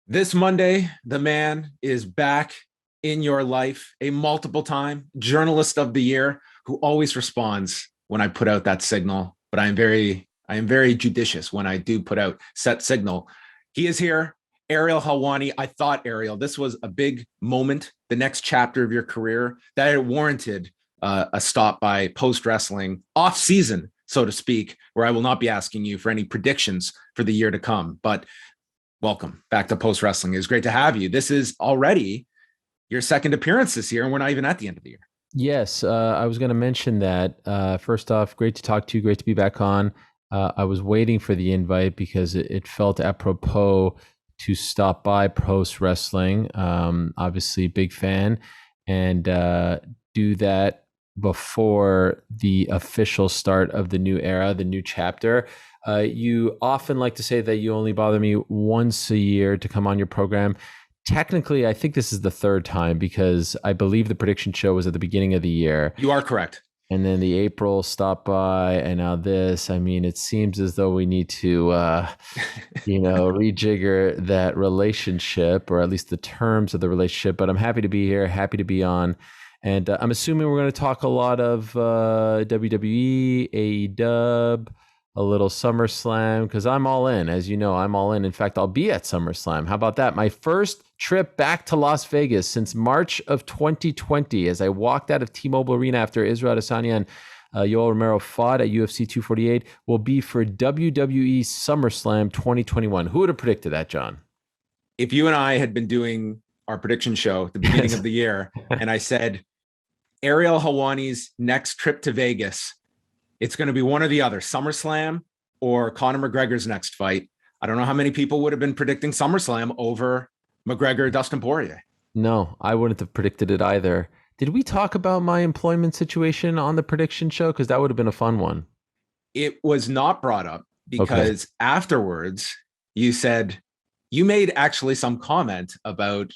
This Monday, the man is back in your life, a multiple time journalist of the year who always responds when I put out that signal. But I am very judicious when I do put out set signal. He is here, Ariel Helwani. I thought, Ariel, this was a big moment, the next chapter of your career, that it warranted a stop by post wrestling off season, so to speak, where I will not be asking you for any predictions for the year to come. But welcome back to Post Wrestling. It's great to have you. This is already your second appearance this year, and we're not even at the end of the year. Yes, I was going to mention that. First off, great to talk to you. Great to be back on. I was waiting for the invite because it felt apropos to stop by Post Wrestling. Obviously, big fan, and do that before the official start of the new era, the new chapter. You often like to say that you only bother me once a year to come on your program. Technically, I think this is the third time because I believe the prediction show was at the beginning of the year. You are correct. And then the April stop by, and now this. I mean, it seems as though we need to, rejigger that relationship, or at least the terms of the relationship. But I'm happy to be here, happy to be on. And I'm assuming we're going to talk a lot of WWE, AEW, a little SummerSlam, because I'm all in. As you know, I'm all in. In fact, I'll be at SummerSlam. How about that? My first trip back to Las Vegas since March of 2020, as I walked out of T-Mobile Arena after Israel Adesanya and Yoel Romero fought at UFC 248, will be for WWE SummerSlam 2021. Who would have predicted that, John? If you and I had been doing our prediction show at the beginning of the year, and I said, Ariel Helwani's next trip to Vegas, it's going to be one or the other, SummerSlam or Conor McGregor's next fight. I don't know how many people would have been predicting SummerSlam over McGregor, Dustin Poirier. No, I wouldn't have predicted it either. Did we talk about my employment situation on the prediction show? Because that would have been a fun one. It was not brought up because afterwards you said you made actually some comment about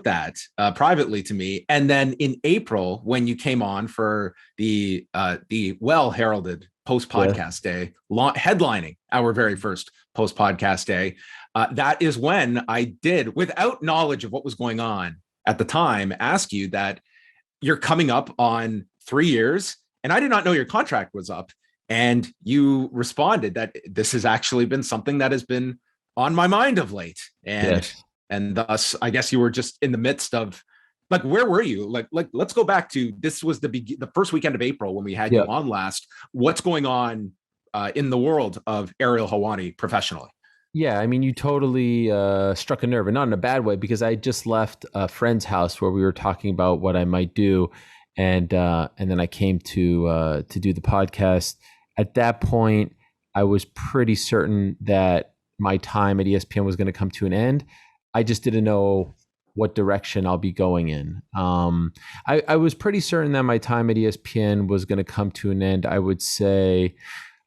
that privately to me, and then in April when you came on for the well heralded post podcast day, headlining our very first post podcast day, that is when I did, without knowledge of what was going on at the time, ask you that you're coming up on 3 years, and I did not know your contract was up, and you responded that this has actually been something that has been on my mind of late, and thus, I guess you were just in the midst of, like, where were you? Like, let's go back to, this was the first weekend of April when we had you on last. What's going on in the world of Ariel Helwani professionally? Yeah, I mean, you totally struck a nerve, and not in a bad way, because I just left a friend's house where we were talking about what I might do, and then I came to do the podcast. At that point, I was pretty certain that my time at ESPN was going to come to an end. I just didn't know what direction I'll be going in. I was pretty certain that my time at ESPN was going to come to an end. I would say,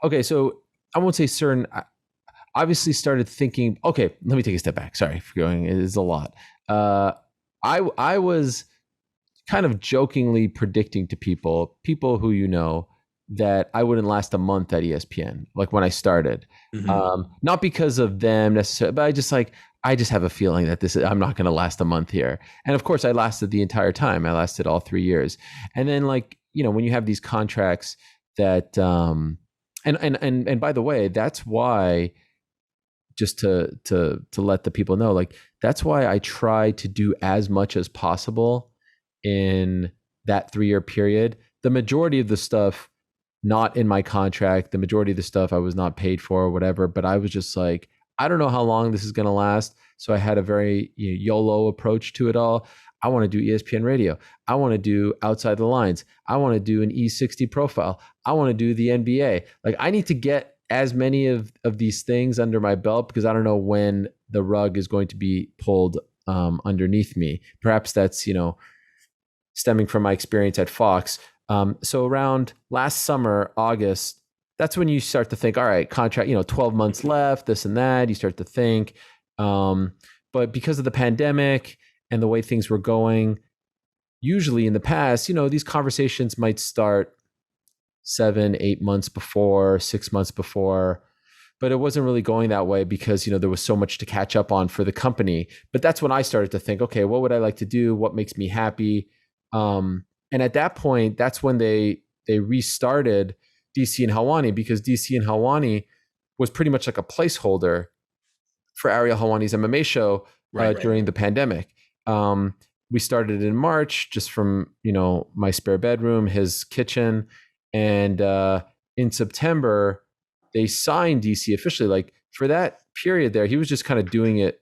okay, so I won't say certain. I obviously started thinking, okay, let me take a step back. Sorry for going, it is a lot. I was kind of jokingly predicting to people who you know, that I wouldn't last a month at ESPN, like when I started. Not because of them necessarily, but I just have a feeling that I'm not going to last a month here. And of course I lasted the entire time. I lasted all 3 years. And then, like, you know, when you have these contracts that, and by the way, that's why, just to let the people know, like, that's why I try to do as much as possible in that 3-year period. The majority of the stuff not in my contract, the majority of the stuff I was not paid for or whatever, but I was just like, I don't know how long this is going to last. So I had a very YOLO approach to it all. I want to do ESPN radio. I want to do Outside the Lines. I want to do an E60 profile. I want to do the NBA. Like, I need to get as many of these things under my belt, because I don't know when the rug is going to be pulled underneath me. Perhaps that's, stemming from my experience at Fox. So around last summer, August, that's when you start to think, all right, contract, 12 months left, this and that. You start to think. But because of the pandemic and the way things were going, usually in the past, these conversations might start 7-8 months before, 6 months before. but it wasn't really going that way because, there was so much to catch up on for the company. But that's when I started to think, okay, what would I like to do? What makes me happy? And at that point, that's when they restarted DC and Helwani, because DC and Helwani was pretty much like a placeholder for Ariel Helwani's MMA show during the pandemic. We started in March, just from my spare bedroom, his kitchen, and in September they signed DC officially. Like, for that period there, he was just kind of doing it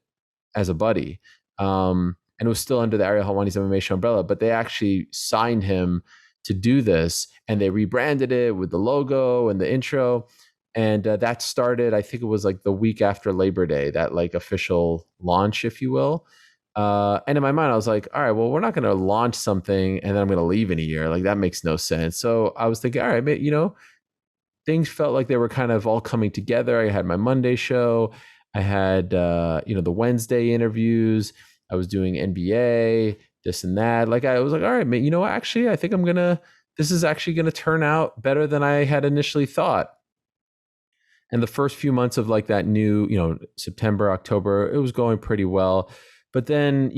as a buddy, and it was still under the Ariel Helwani's MMA show umbrella. But they actually signed him to do this, and they rebranded it with the logo and the intro. And that started, I think it was like the week after Labor Day, that like official launch, if you will. And in my mind, I was like, all right, well, we're not going to launch something and then I'm going to leave in a year. Like, that makes no sense. So I was thinking, all right, things felt like they were kind of all coming together. I had my Monday show. I had, the Wednesday interviews. I was doing NBA, this and that. Like, I was like, all right, actually, I think this is actually going to turn out better than I had initially thought. And the first few months of like that new, September, October, it was going pretty well. But then,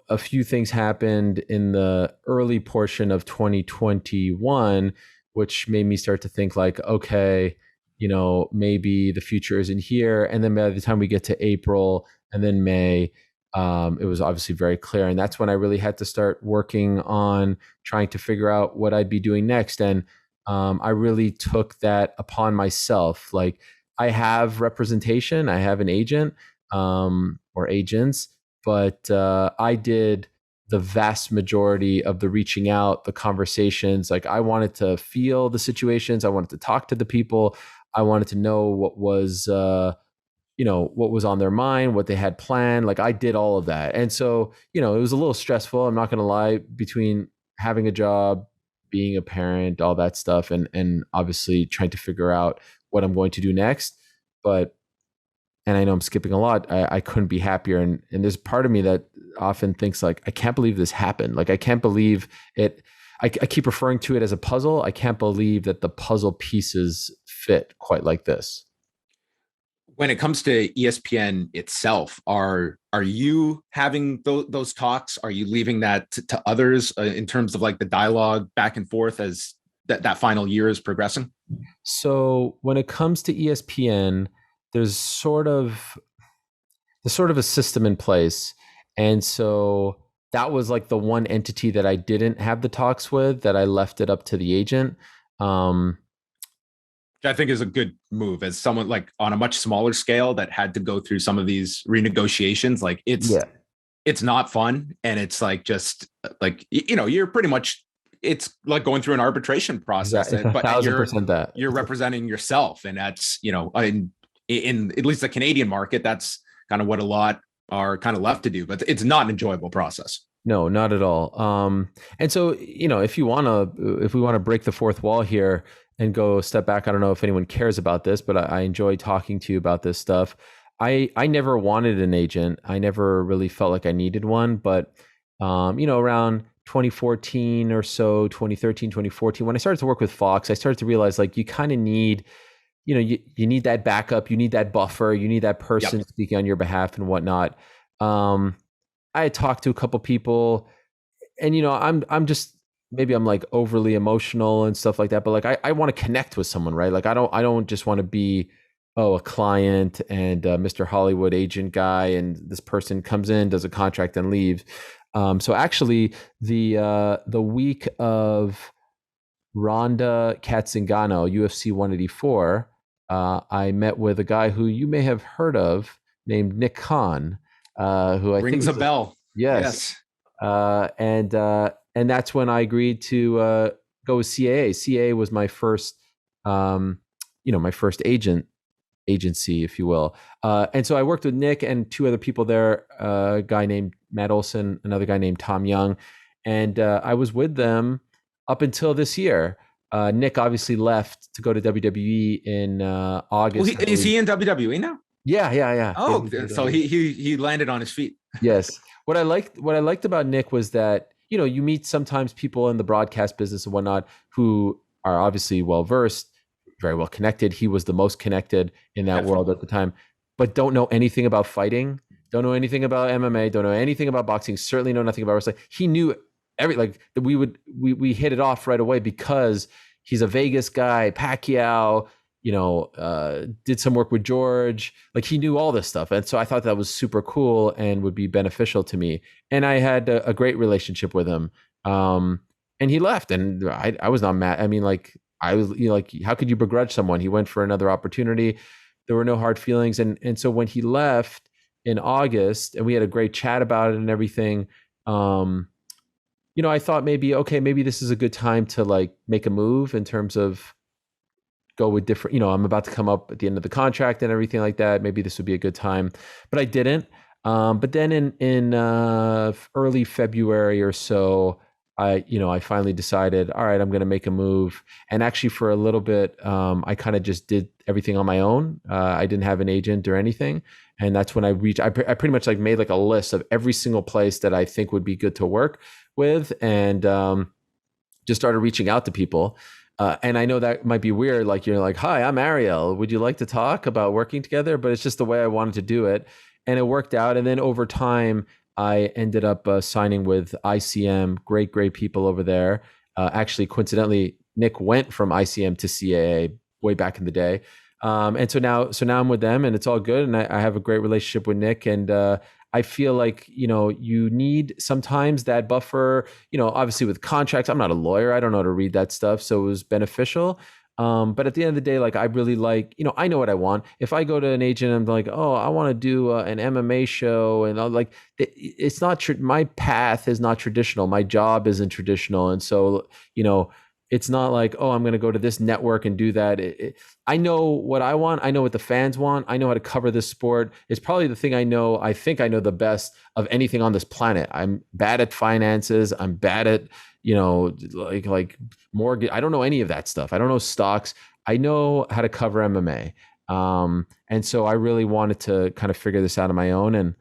a few things happened in the early portion of 2021, which made me start to think like, okay, maybe the future isn't here. And then by the time we get to April and then May, it was obviously very clear. And that's when I really had to start working on trying to figure out what I'd be doing next. And I really took that upon myself. Like, I have representation, I have an agent or agents, but I did the vast majority of the reaching out, the conversations. Like, I wanted to feel the situations, I wanted to talk to the people, I wanted to know what was what was on their mind, what they had planned. Like, I did all of that. And so, it was a little stressful, I'm not going to lie, between having a job, being a parent, all that stuff, and obviously trying to figure out what I'm going to do next. And I know I'm skipping a lot. I couldn't be happier. And there's part of me that often thinks like, I can't believe this happened. Like, I can't believe it. I keep referring to it as a puzzle. I can't believe that the puzzle pieces fit quite like this. When it comes to ESPN itself, are you having those talks? Are you leaving that to others in terms of like the dialogue back and forth as that final year is progressing? So when it comes to ESPN, there's sort of a system in place. And so that was like the one entity that I didn't have the talks with, that I left it up to the agent. Which I think is a good move, as someone like on a much smaller scale that had to go through some of these renegotiations. Like, it's not fun. And it's like, just like, you're pretty much, it's like going through an arbitration process, exactly. But you're representing yourself. And that's, in at least the Canadian market, that's kind of what a lot are kind of left to do, but it's not an enjoyable process. No, not at all. And so, if we want to break the fourth wall here and go a step back, I don't know if anyone cares about this, but I enjoy talking to you about this stuff. I never wanted an agent. I never really felt like I needed one, but around 2014 or so, 2013, 2014, when I started to work with Fox, I started to realize like, you kind of need, you need that backup, you need that buffer, you need that person speaking on your behalf and whatnot. I had talked to a couple people, and I'm just, maybe I'm like overly emotional and stuff like that, but like I want to connect with someone, right? Like, I don't just want to be a client and Mr. Hollywood agent guy, and this person comes in, does a contract, and leaves. So actually, the week of Ronda Katzingano, UFC 184, I met with a guy who you may have heard of named Nick Khan, who I rings think a bell. Yes. And that's when I agreed to go with CAA. CAA was my first, my first agency, if you will. And so I worked with Nick and two other people there, a guy named Matt Olson, another guy named Tom Young. And I was with them up until this year. Nick obviously left to go to WWE in August. Well, is he in WWE now? Yeah. Oh, so he landed on his feet. Yes. What I liked about Nick was that, you meet sometimes people in the broadcast business and whatnot who are obviously well versed very well connected. He was the most connected in that world at the time, but don't know anything about fighting, don't know anything about MMA, don't know anything about boxing, certainly know nothing about wrestling. He knew we hit it off right away because he's a Vegas guy, Pacquiao, did some work with George. Like, he knew all this stuff. And so I thought that was super cool and would be beneficial to me. And I had a great relationship with him. And he left, and I was not mad. I mean, like, I was, how could you begrudge someone? He went for another opportunity. There were no hard feelings. And so when he left in August, and we had a great chat about it and everything, I thought maybe this is a good time to like make a move in terms of go with different, I'm about to come up at the end of the contract and everything like that. Maybe this would be a good time, but I didn't. But then in early February or so, I finally decided, all right, I'm going to make a move. And actually for a little bit, I kind of just did everything on my own. I didn't have an agent or anything. And that's when I pretty much like made like a list of every single place that I think would be good to work with, and just started reaching out to people. And I know that might be weird. Like, you're like, hi, I'm Ariel. Would you like to talk about working together? But it's just the way I wanted to do it. And it worked out. And then over time, I ended up signing with ICM, great people over there. Actually, coincidentally, Nick went from ICM to CAA way back in the day. And so now I'm with them, and it's all good. And I have a great relationship with Nick. And I feel like, you need sometimes that buffer, obviously with contracts. I'm not a lawyer. I don't know how to read that stuff. So it was beneficial. But at the end of the day, like, I really like, I know what I want. If I go to an agent, I'm like, oh, I want to do an MMA show. And I'm like, it's not, my path is not traditional. My job isn't traditional. And so, it's not like, oh, I'm going to go to this network and do that. I know what I want. I know what the fans want. I know how to cover this sport. It's probably the thing I think I know the best of anything on this planet. I'm bad at finances. I'm bad at, like mortgage. I don't know any of that stuff. I don't know stocks. I know how to cover MMA. And so I really wanted to kind of figure this out on my own. And,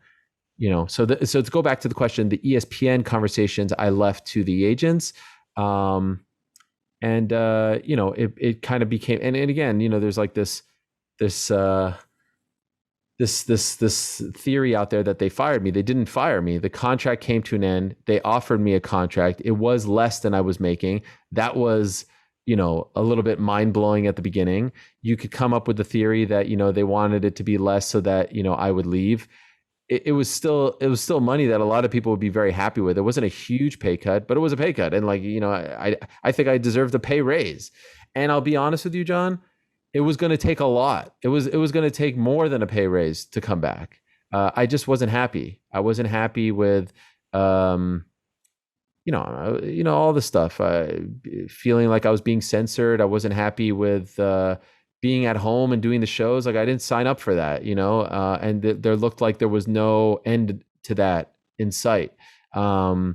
so to go back to the question, the ESPN conversations I left to the agents. And it kind of became, and again, there's like this theory out there that they fired me. They didn't fire me. The contract came to an end. They offered me a contract. It was less than I was making. That was, a little bit mind blowing at the beginning. You could come up with the theory that, they wanted it to be less so that, I would leave. It was still money that a lot of people would be very happy with. It wasn't a huge pay cut, but it was a pay cut. And like, I think I deserved a pay raise. And I'll be honest with you, John, it was going to take a lot. It was going to take more than a pay raise to come back. I just wasn't happy. I wasn't happy with, all the stuff, feeling like I was being censored. I wasn't happy with, being at home and doing the shows. Like, I didn't sign up for that, and there looked like there was no end to that in sight. I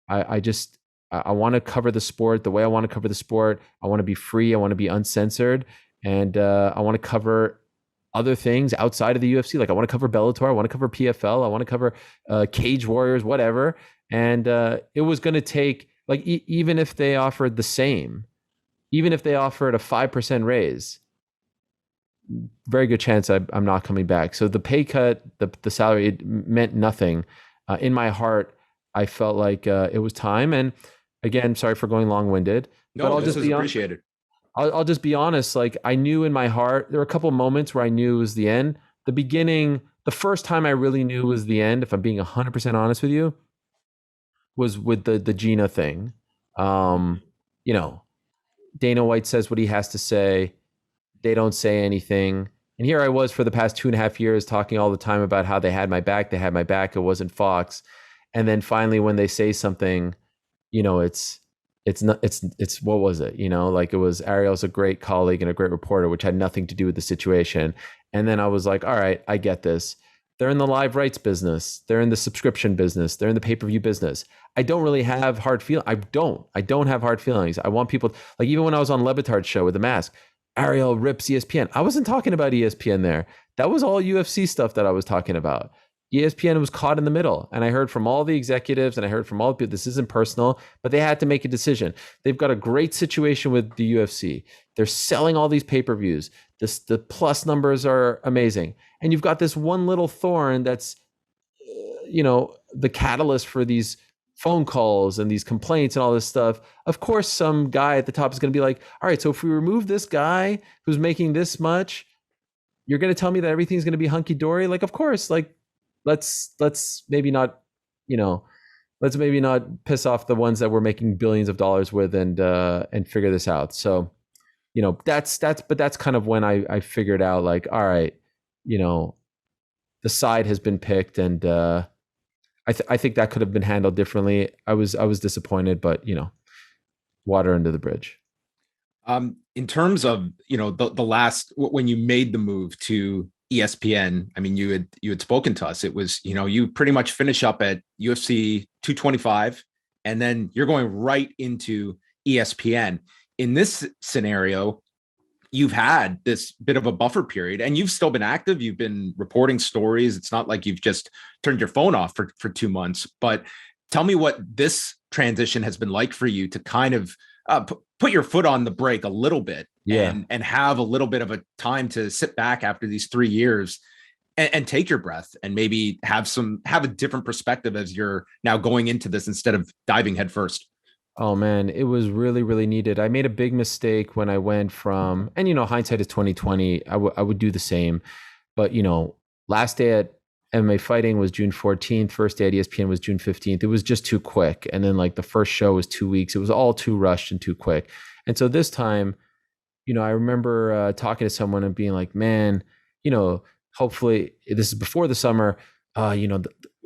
want to cover the sport the way I want to cover the sport. I want to be free. I want to be uncensored. And I want to cover other things outside of the UFC. Like, I want to cover Bellator. I want to cover PFL. I want to cover Cage Warriors, whatever. And it was going to take, like, even if they offered the same, even if they offered a 5% raise, very good chance I'm not coming back. So the pay cut, the salary, it meant nothing. In my heart, I felt like it was time. And again, sorry for going long-winded. No, but I'll just be appreciated. I'll just be honest. Like, I knew in my heart, there were a couple of moments where I knew it was the end. The beginning, the first time I really knew it was the end, if I'm being 100% honest with you, was with the Gina thing. Dana White says what he has to say. They don't say anything. And here I was for the past 2.5 years talking all the time about how they had my back. They had my back. It wasn't Fox. And then finally, when they say something, it's what was it? Like, it was, Ariel's a great colleague and a great reporter, which had nothing to do with the situation. And then I was like, all right, I get this. They're in the live rights business. They're in the subscription business. They're in the pay-per-view business. I don't really have hard feelings. I don't have hard feelings. I want people, like, even when I was on Levitard's show with the mask, Ariel rips ESPN. I wasn't talking about ESPN there. That was all UFC stuff that I was talking about. ESPN was caught in the middle. And I heard from all the executives and I heard from all the people, this isn't personal, but they had to make a decision. They've got a great situation with the UFC. They're selling all these pay-per-views. The plus numbers are amazing. And you've got this one little thorn that's, the catalyst for these phone calls and these complaints and all this stuff. Of course, some guy at the top is going to be like, all right, so if we remove this guy who's making this much, you're going to tell me that everything's going to be hunky dory? Like, of course, like let's maybe not, let's maybe not piss off the ones that we're making billions of dollars with and figure this out. So, that's kind of when I figured out like, all right, the side has been picked, and I think that could have been handled differently. I was disappointed, but water under the bridge. In terms of the last, when you made the move to ESPN, I mean, you had spoken to us. It was you pretty much finish up at UFC 225, and then you're going right into ESPN. In this scenario, you've had this bit of a buffer period, and you've still been active. You've been reporting stories. It's not like you've just turned your phone off for 2 months. But tell me what this transition has been like for you to kind of put your foot on the brake a little bit, and have a little bit of a time to sit back after these 3 years and take your breath and maybe have a different perspective as you're now going into this instead of diving headfirst. Oh man, it was really, really needed. I made a big mistake when I went from, and hindsight is 2020. I would do the same, but last day at MMA Fighting was June 14th. First day at ESPN was June 15th. It was just too quick. And then like the first show was 2 weeks. It was all too rushed and too quick. And so this time, I remember talking to someone and being like, man, hopefully this is before the summer.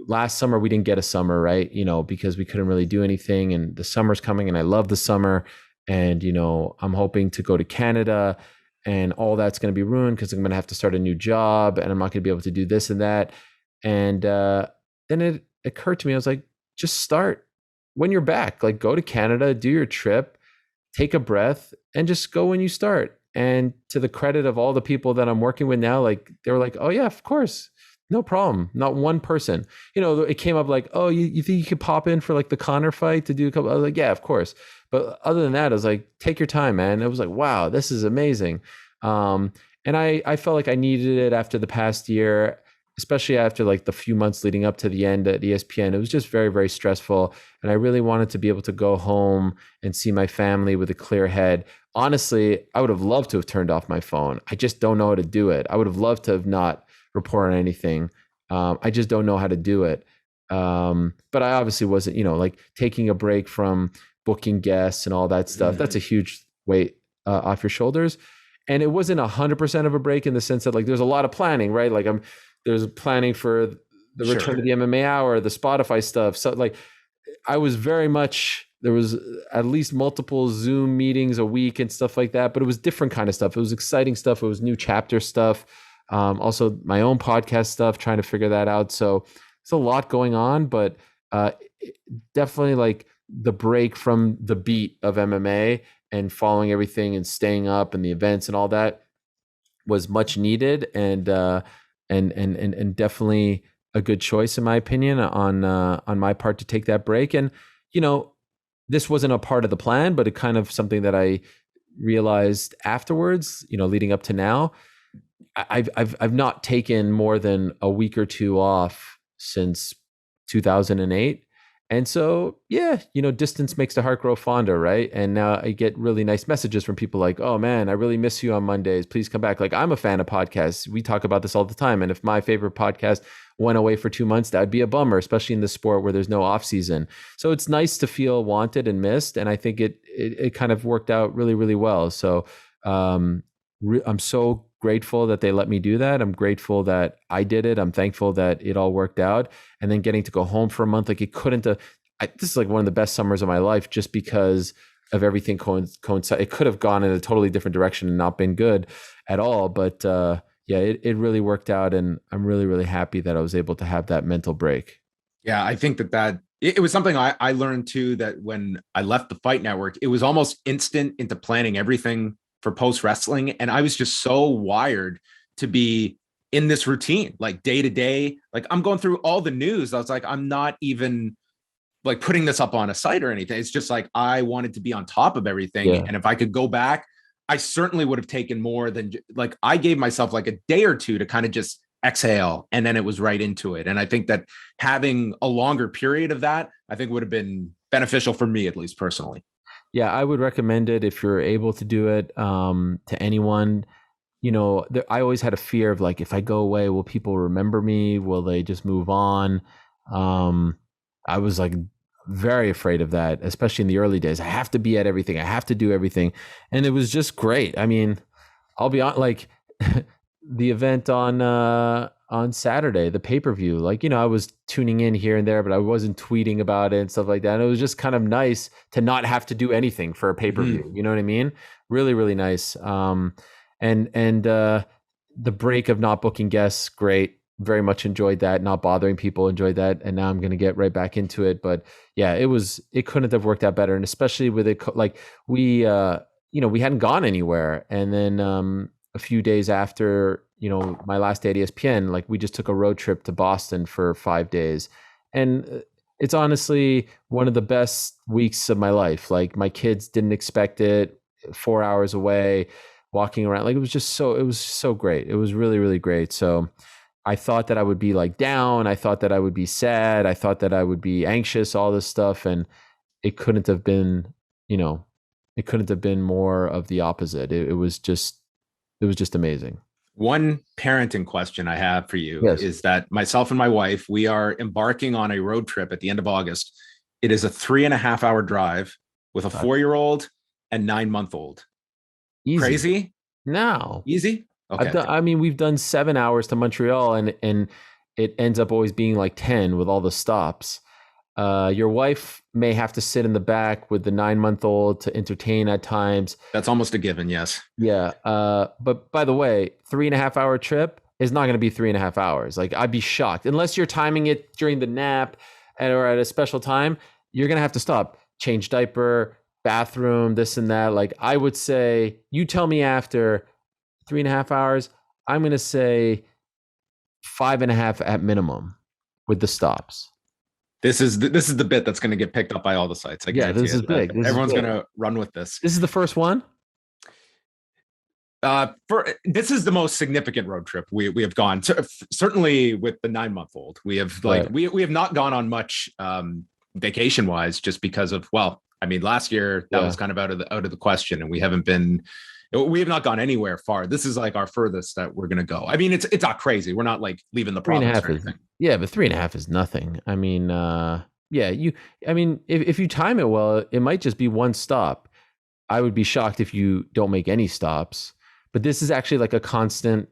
Last summer we didn't get a summer, right? Because we couldn't really do anything, and the summer's coming and I love the summer. And, I'm hoping to go to Canada, and all that's going to be ruined because I'm going to have to start a new job and I'm not going to be able to do this and that. And then it occurred to me, I was like, just start when you're back, like go to Canada, do your trip, take a breath, and just go when you start. And to the credit of all the people that I'm working with now, like they were like, oh yeah, of course. No problem. Not one person. It came up like, oh, you think you could pop in for like the Connor fight to do a couple? I was like, yeah, of course. But other than that, I was like, take your time, man. I was like, wow, this is amazing. And I felt like I needed it after the past year, especially after like the few months leading up to the end at ESPN. It was just very, very stressful. And I really wanted to be able to go home and see my family with a clear head. Honestly, I would have loved to have turned off my phone. I just don't know how to do it. I would have loved to have not report on anything. I just don't know how to do it. But I obviously wasn't, like taking a break from booking guests and all that stuff. That's a huge weight off your shoulders. And it wasn't 100% of a break in the sense that like there's a lot of planning, right? Like there's planning for the return of the MMA Hour, the Spotify stuff. So like I was very much, there was at least multiple Zoom meetings a week and stuff like that, but it was different kind of stuff. It was exciting stuff. It was new chapter stuff. Also my own podcast stuff, trying to figure that out. So it's a lot going on, but definitely like the break from the beat of MMA and following everything and staying up and the events and all that was much needed, and definitely a good choice in my opinion on my part to take that break. And this wasn't a part of the plan, but it kind of something that I realized afterwards, leading up to now. I've not taken more than a week or two off since 2008. And so, yeah, distance makes the heart grow fonder, right? And now I get really nice messages from people like, oh man, I really miss you on Mondays. Please come back. Like I'm a fan of podcasts. We talk about this all the time. And if my favorite podcast went away for 2 months, that would be a bummer, especially in the sport where there's no off season. So it's nice to feel wanted and missed. And I think it kind of worked out really, really well. So I'm so grateful that they let me do that. I'm grateful that I did it. I'm thankful that it all worked out. And then getting to go home for a month, like it couldn't, this is like one of the best summers of my life just because of everything coincide. It could have gone in a totally different direction and not been good at all. But yeah, it really worked out. And I'm really, really happy that I was able to have that mental break. Yeah, I think that it was something I learned too, that when I left the Fight Network, it was almost instant into planning everything for post wrestling. And I was just so wired to be in this routine, like day to day. Like I'm going through all the news. I was like, I'm not even like putting this up on a site or anything. It's just like I wanted to be on top of everything. Yeah. And if I could go back, I certainly would have taken more than like I gave myself like a day or two to kind of just exhale, and then it was right into it. And I think that having a longer period of that, I think would have been beneficial for me, at least personally. Yeah, I would recommend it if you're able to do it, to anyone. You know, I always had a fear of like, if I go away, will people remember me? Will they just move on? I was like very afraid of that, especially in the early days. I have to be at everything. I have to do everything. And it was just great. I mean, I'll be on like the event on Saturday, the pay-per-view, like, you know, I was tuning in here and there, but I wasn't tweeting about it and stuff like that. And it was just kind of nice to not have to do anything for a pay-per-view. Mm-hmm. You know what I mean? Really, really nice. And the break of not booking guests, great. Very much enjoyed that. Not bothering people, enjoyed that. And now I'm going to get right back into it. But yeah, it couldn't have worked out better. And especially with it, like we hadn't gone anywhere. And then a few days after, you know, my last day at ESPN, like we just took a road trip to Boston for 5 days. And it's honestly one of the best weeks of my life. Like my kids didn't expect it. 4 hours away, walking around. Like it was so great. It was really, really great. So I thought that I would be like down. I thought that I would be sad. I thought that I would be anxious, all this stuff. And it couldn't have been, you know, it couldn't have been more of the opposite. It was just amazing. One parenting question I have for you Yes. is that myself and my wife, we are embarking on a road trip at the end of August. It is a 3.5-hour drive with a 4-year-old and 9-month-old. Easy. Crazy? No. Easy? Okay. We've done 7 hours to Montreal, and it ends up always being like 10 with all the stops. Your wife may have to sit in the back with the 9-month-old to entertain at times. That's almost a given, yes. Yeah. But by the way, 3.5-hour trip is not going to be 3.5 hours. Like I'd be shocked unless you're timing it during the nap or at a special time. You're going to have to stop, change diaper, bathroom, this and that. Like I would say, you tell me after 3.5 hours, I'm going to say 5.5 at minimum with the stops. This is the bit that's going to get picked up by all the sites. This is big. Everyone's going to run with this. This is the first one. This is the most significant road trip we have gone. Certainly with the 9-month-old, we have we have not gone on much vacation wise, just because of last year that was kind of out of the question, and we have not gone anywhere far. This is like our furthest that we're going to go. I mean, it's not crazy. We're not like leaving the province or anything. But 3.5 is nothing. I mean, if you time it well, it might just be one stop. I would be shocked if you don't make any stops. But this is actually like a constant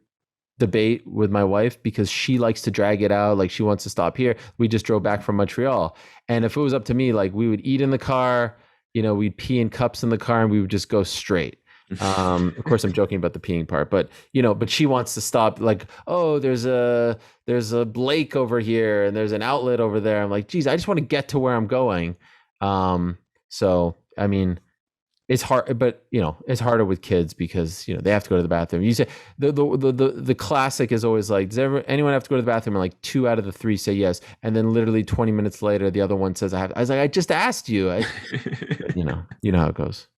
debate with my wife because she likes to drag it out. Like she wants to stop here. We just drove back from Montreal. And if it was up to me, like we would eat in the car, you know, we'd pee in cups in the car and we would just go straight. Of course I'm joking about the peeing part, but she wants to stop, like, oh, there's a lake over here and there's an outlet over there. I'm like, geez, I just want to get to where I'm going. So I mean, it's hard, but it's harder with kids because they have to go to the bathroom. You say the classic is always like, does anyone have to go to the bathroom? And like 2 out of the 3 say yes, and then literally 20 minutes later, the other one says I have. I was like, I just asked you. You know how it goes.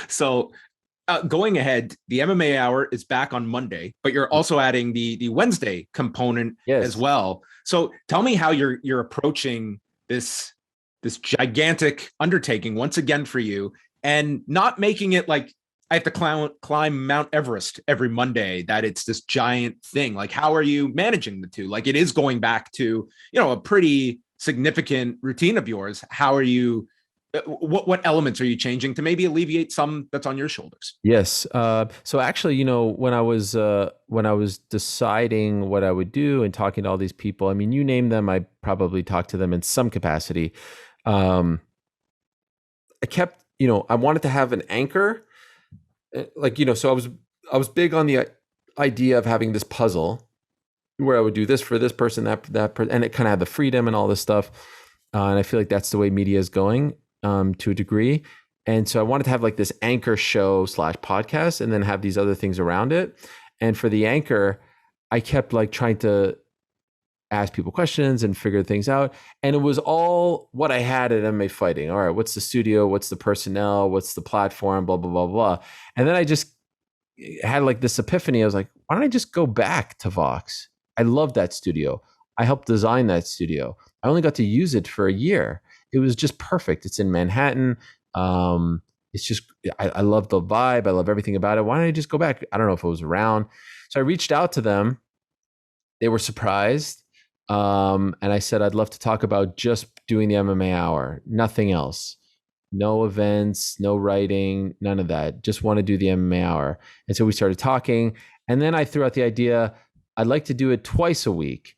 So. Going ahead, the MMA Hour is back on Monday, but you're also adding the Wednesday component as well. So tell me how you're approaching this gigantic undertaking once again for you, and not making it like I have to climb Mount Everest every Monday, that it's this giant thing. Like, how are you managing the two? Like, it is going back to, a pretty significant routine of yours. How are you? What elements are you changing to maybe alleviate some that's on your shoulders? Yes. So actually, when I was deciding what I would do and talking to all these people, I mean, you name them, I probably talked to them in some capacity. I kept, I wanted to have an anchor, so I was big on the idea of having this puzzle where I would do this for this person, that person, and it kind of had the freedom and all this stuff. And I feel like that's the way media is going. To a degree. And so I wanted to have like this anchor show / podcast and then have these other things around it. And for the anchor, I kept like trying to ask people questions and figure things out. And it was all what I had at MMA Fighting. All right, what's the studio? What's the personnel? What's the platform? Blah, blah, blah, blah. And then I just had like this epiphany. I was like, why don't I just go back to Vox? I love that studio. I helped design that studio. I only got to use it for a year. It was just perfect. It's in Manhattan. It's just, I love the vibe. I love everything about it. Why don't I just go back? I don't know if it was around. So I reached out to them. They were surprised. And I said, I'd love to talk about just doing the MMA Hour, nothing else. No events, no writing, none of that. Just want to do the MMA Hour. And so we started talking. And then I threw out the idea, I'd like to do it twice a week,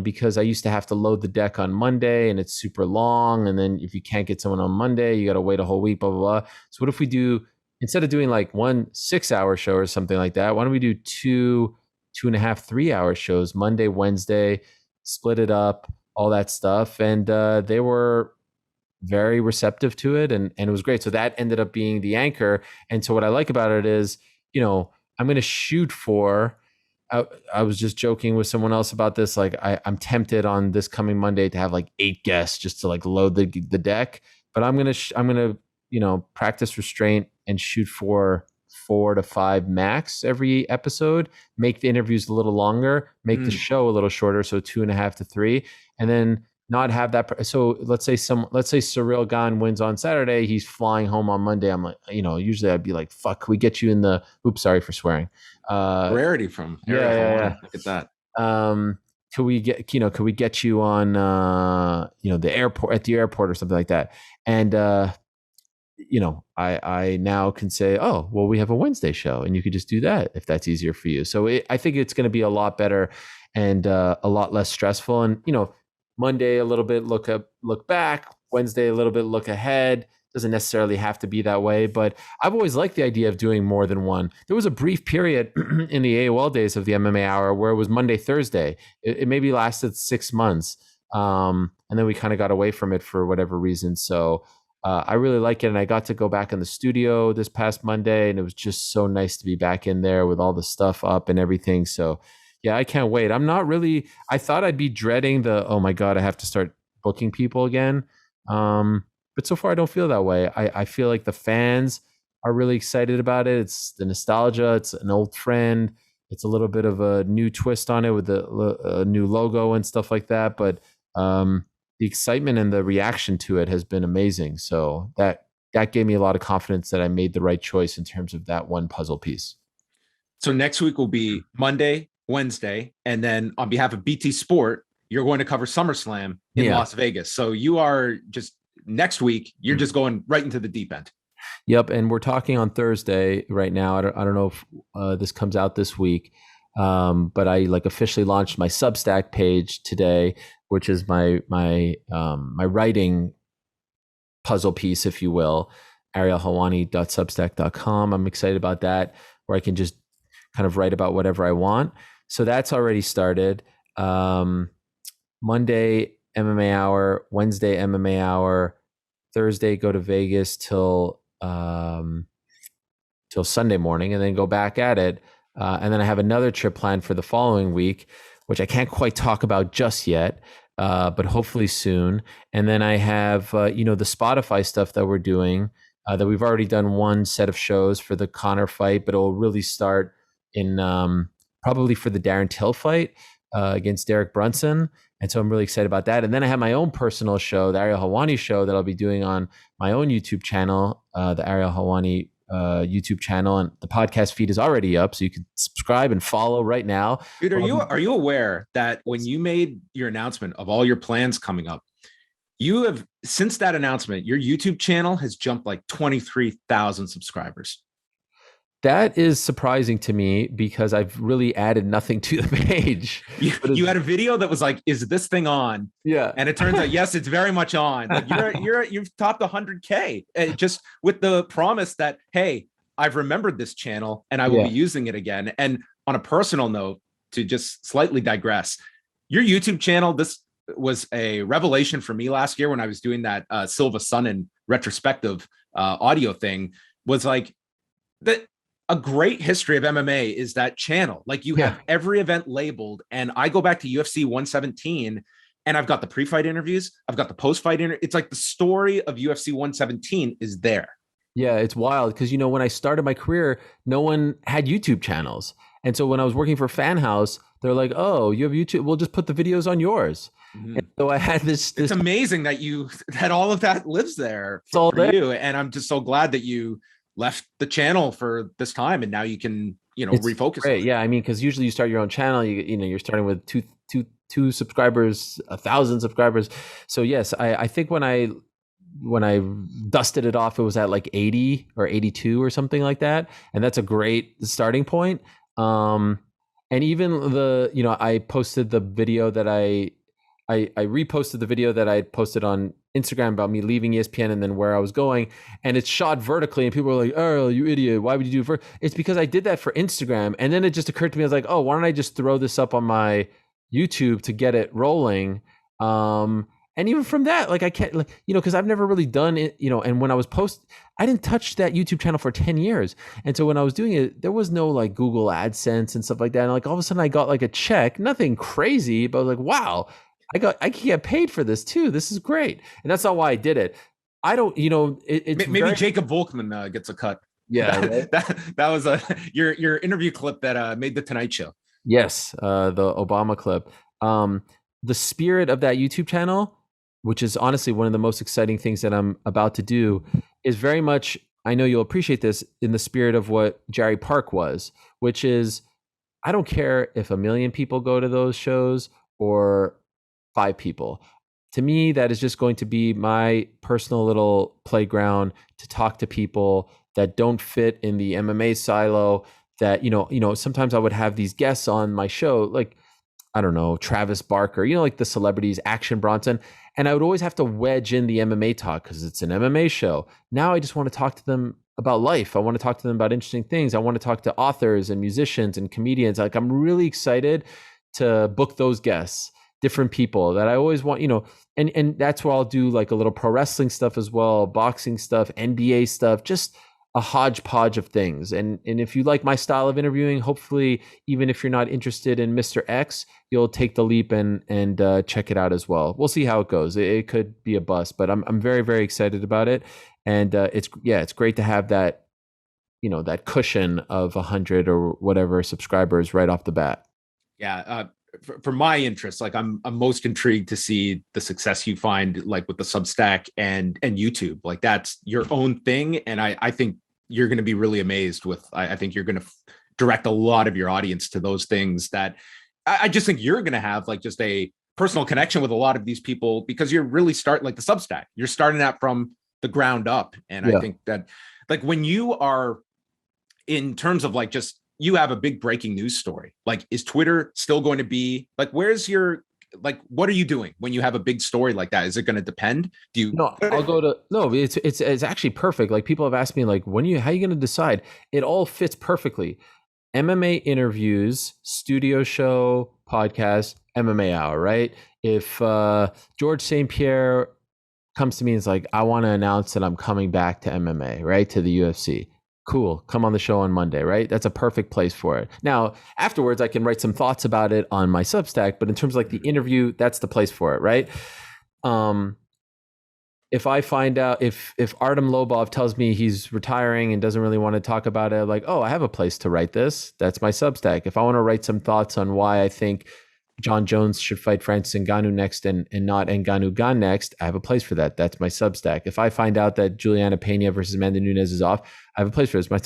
because I used to have to load the deck on Monday and it's super long. And then if you can't get someone on Monday, you got to wait a whole week, blah, blah, blah. So what if we do, instead of doing like 1 6-hour show or something like that, why don't we do 2.5, 3-hour shows, Monday, Wednesday, split it up, all that stuff. And they were very receptive to it, and it was great. So that ended up being the anchor. And so what I like about it is, I'm going to shoot for, I was just joking with someone else about this. Like I'm tempted on this coming Monday to have like 8 guests just to like load the deck, but I'm going to, practice restraint and shoot for 4 to 5 max every episode, make the interviews a little longer, make the show a little shorter. So 2.5 to 3, and then not have that. So let's say Cyril Gane wins on Saturday. He's flying home on Monday. I'm like, usually I'd be like, fuck, can we get you in the, oops, sorry for swearing. Rarity from Ariel Helwani. Look at that. Could we get you on, the airport, at the airport or something like that? And, I now can say, oh, well, we have a Wednesday show and you could just do that if that's easier for you. So I think it's going to be a lot better and a lot less stressful. And, Monday, a little bit look back, Wednesday, a little bit look ahead. Doesn't necessarily have to be that way, but I've always liked the idea of doing more than one. There was a brief period in the AOL days of the MMA Hour where it was Monday, Thursday. It maybe lasted 6 months. And then we kind of got away from it for whatever reason. So I really like it. And I got to go back in the studio this past Monday, and it was just so nice to be back in there with all the stuff up and everything. So yeah, I can't wait. I thought I'd be dreading oh my God, I have to start booking people again. But so far I don't feel that way. I feel like the fans are really excited about it. It's the nostalgia. It's an old friend. It's a little bit of a new twist on it with a new logo and stuff like that. But the excitement and the reaction to it has been amazing. So that gave me a lot of confidence that I made the right choice in terms of that one puzzle piece. So next week will be Monday, Wednesday, and then on behalf of BT Sport, you're going to cover SummerSlam in Las Vegas. So you are just next week, you're just going right into the deep end. Yep. And we're talking on Thursday right now. I don't know if this comes out this week, but I officially launched my Substack page today, which is my writing puzzle piece, if you will, arielhelwani.substack.com. I'm excited about that, where I can just kind of write about whatever I want. So that's already started. Monday, MMA Hour, Wednesday, MMA Hour, Thursday, go to Vegas till Sunday morning, and then go back at it. And then I have another trip planned for the following week, which I can't quite talk about just yet, but hopefully soon. And then I have, the Spotify stuff that we're doing, that we've already done one set of shows for the Conor fight, but it will really start in probably for the Darren Till fight against Derek Brunson. And so I'm really excited about that. And then I have my own personal show, the Ariel Helwani show, that I'll be doing on my own YouTube channel, the Ariel Helwani YouTube channel. And the podcast feed is already up, so you can subscribe and follow right now. Dude, are you aware that when you made your announcement of all your plans coming up, you have, since that announcement, your YouTube channel has jumped like 23,000 subscribers? That is surprising to me because I've really added nothing to the page. You had a video that was like, "Is this thing on?" Yeah, and it turns out, yes, it's very much on. Like you've topped 100K, just with the promise that, hey, I've remembered this channel and I will be using it again. And on a personal note, to just slightly digress, your YouTube channel, this was a revelation for me last year when I was doing that Silva Sonnen retrospective audio thing. Was like that. a great history of MMA is that channel. Like you Yeah. have every event labeled, and I go back to UFC 117, and I've got the pre-fight interviews, I've got the post-fight It's like the story of UFC 117 is there. Yeah, it's wild because, when I started my career, no one had YouTube channels. And so when I was working for Fan House, they're like, "Oh, you have YouTube? We'll just put the videos on yours." Mm-hmm. And so I had this. It's amazing that all of that lives there all for there. you. And I'm just so glad that you left the channel for this time, and now you can, It's refocus great. on it. Yeah, I mean, because usually you start your own channel, you're starting with two subscribers, 1,000 subscribers. So yes, I think when I dusted it off, it was at like 80 or 82 or something like that, and that's a great starting point. And even I posted the video that I reposted the video that I posted on Instagram about me leaving ESPN and then where I was going, and it's shot vertically, and people were like, "Oh, you idiot! Why would you do it?" It's because I did that for Instagram, and then it just occurred to me, I was like, "Oh, why don't I just throw this up on my YouTube to get it rolling?" And even from that, like I can't, because I've never really done it, and when I was I didn't touch that YouTube channel for 10 years. And so when I was doing it, there was no like Google AdSense and stuff like that. And like all of a sudden I got like a check, nothing crazy, but I was like, wow, I can get paid for this too. This is great. And that's not why I did it. I don't, it's maybe Jacob Volkman gets a cut. Yeah. That was your interview clip that made the Tonight Show. Yes. The Obama clip. The spirit of that YouTube channel, which is honestly one of the most exciting things that I'm about to do, is very much, I know you'll appreciate this, in the spirit of what Jerry Park was, which is, I don't care if 1 million people go to those shows or 5 people. To me, that is just going to be my personal little playground to talk to people that don't fit in the MMA silo. That, sometimes I would have these guests on my show, like, I don't know, Travis Barker, like the celebrities, Action Bronson. And I would always have to wedge in the MMA talk because it's an MMA show. Now I just want to talk to them about life. I want to talk to them about interesting things. I want to talk to authors and musicians and comedians. Like, I'm really excited to book those guests, different people that I always want, and that's where I'll do like a little pro wrestling stuff as well, boxing stuff, NBA stuff, just a hodgepodge of things. And if you like my style of interviewing, hopefully, even if you're not interested in Mr. X, you'll take the leap and check it out as well. We'll see how it goes. It could be a bust, but I'm very, very excited about it. And it's great to have that, that cushion of 100 or whatever subscribers right off the bat. Yeah. For my interest, like I'm most intrigued to see the success you find, like with the Substack and YouTube. Like that's your own thing, and I think you're going to be really amazed with. I think you're going to direct a lot of your audience to those things that I just think you're going to have like just a personal connection with a lot of these people, because you're really starting like the Substack. You're starting that from the ground up, and I think that like when you are in terms of like just, you have a big breaking news story. Like, is Twitter still going to be like, where's your, like, what are you doing when you have a big story like that? Is it going to depend? Do you? No, I'll go to, no, it's actually perfect. Like, people have asked me like, how are you going to decide? It all fits perfectly. MMA interviews, studio show, podcast, MMA Hour, right? If George St. Pierre comes to me and is like, I want to announce that I'm coming back to MMA, right? To the UFC. Cool. Come on the show on Monday, right? That's a perfect place for it. Now, afterwards, I can write some thoughts about it on my Substack, but in terms of like the interview, that's the place for it, right? If I find out, if Artem Lobov tells me he's retiring and doesn't really want to talk about it, I'm like, oh, I have a place to write this. That's my Substack. If I want to write some thoughts on why I think John Jones should fight Francis Ngannou next and not Ngannou Gane next, I have a place for that. That's my Substack. If I find out that Juliana Pena versus Amanda Nunes is off, I have a place for it. It's my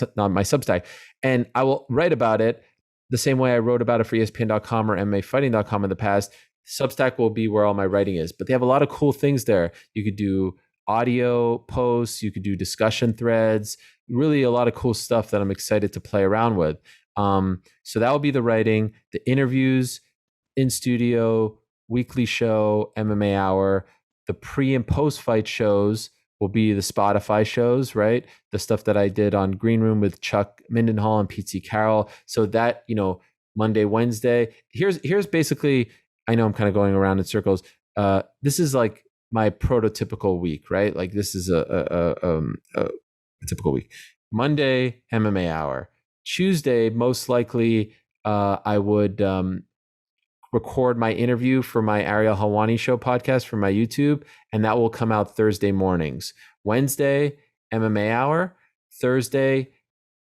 Substack. And I will write about it the same way I wrote about it for ESPN.com or MMAfighting.com in the past. Substack will be where all my writing is. But they have a lot of cool things there. You could do audio posts. You could do discussion threads. Really a lot of cool stuff that I'm excited to play around with. So that will be the writing, the interviews, in studio, weekly show, MMA Hour. The pre and post fight shows will be the Spotify shows, right? The stuff that I did on Green Room with Chuck Mindenhall and Pete C. Carroll. So that, Monday, Wednesday. Here's basically, I know I'm kind of going around in circles. This is like my prototypical week, right? Like this is a typical week. Monday, MMA Hour. Tuesday, most likely, I would record my interview for my Ariel Helwani show podcast for my YouTube, and that will come out Thursday mornings. Wednesday, MMA Hour. Thursday,